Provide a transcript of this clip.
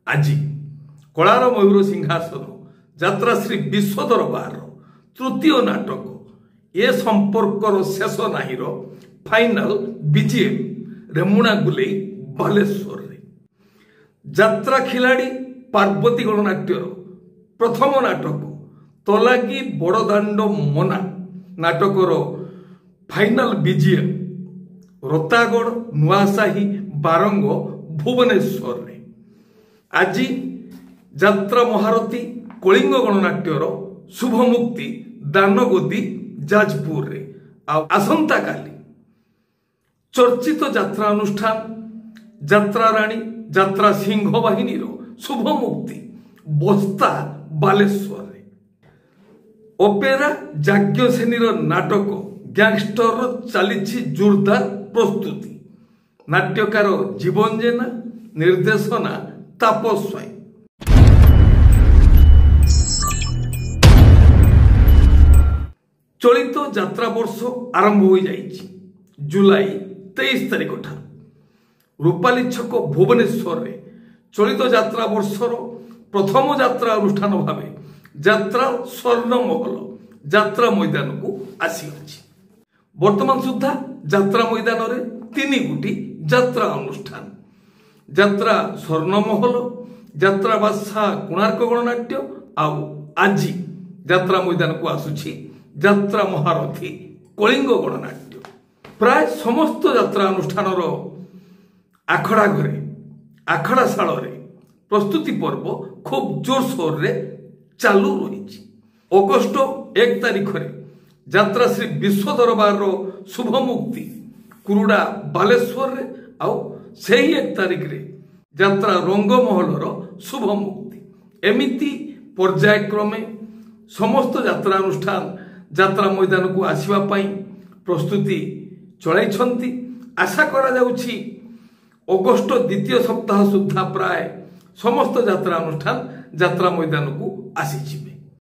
आज कलार मयूर सिंहासन यात्रा श्री विश्व दरबार तृतीय नाटक ए संपर्कर शेष नाहीर फाइनाल बीजीएम रेमुणा गुले बालेश्वर रे यात्रा खिलाड़ी पार्वती गणनाट्यर प्रथम नाटक तलागी बड़दाण्ड मना नाटकर फाइनाल बीजीएम रतागढ़ नुआसाही बारंग भुवनेश्वर रे आज यात्रा महारथी कलिंग गणनाट्यर शुभ मुक्ति दानगदी जाजपुर रे आसंता काली चर्चित यात्रा अनुष्ठान यात्रा राणी यात्रा सिंह बाहिनी शुभ मुक्ति बस्ता बालेश्वर रे ओपेरा जाज्ञ श्रेणी नाटक गैंगस्टर चली जोरदार प्रस्तुति नाट्यकार जीवन जेना निर्देशना तापस स्वाई। चलित यात्रा वर्ष आरंभ हो जाइछि जुलाई 23 तारिख ठार रूपाली छक भुवनेश्वर रे चलित यात्रा वर्षर प्रथम यात्रा अनुष्ठान भावे यात्रा स्वर्णमहल यात्रा मैदान को आसी अछि। वर्तमान सुधा यात्रा मैदान रे 3 गोटी यात्रा अनुष्ठान यात्रा स्वर्णमहल यात्रा बासा कोणार्क गणनाट्य आउ आज यात्रा मैदान को आसुछि यात्रा महारथी कलिंग गणनाट्य प्राय समस्त यात्रा अनुष्ठान आखड़ा घरे आखड़ा शाल प्रस्तुति पर्व खूब जोरसोर रे चालू रही। अगस्ट 1 तारिख रे यात्रा श्री विश्व दरबार शुभ मुक्ति कुरुडा बालेश्वर रे आउ सही 1 तारिख रे यात्रा रंगमहल शुभ मुक्ति एमिति पर्यायक्रमे समस्त यात्रा अनुष्ठान यात्रा मैदान को आसवा प्रस्तुति चलाई आशा करा जाउछि अगस्ट द्वितीय सप्ताह सुधा प्राय समस्त यात्रा अनुष्ठान यात्रा मैदान को आसीजिबे।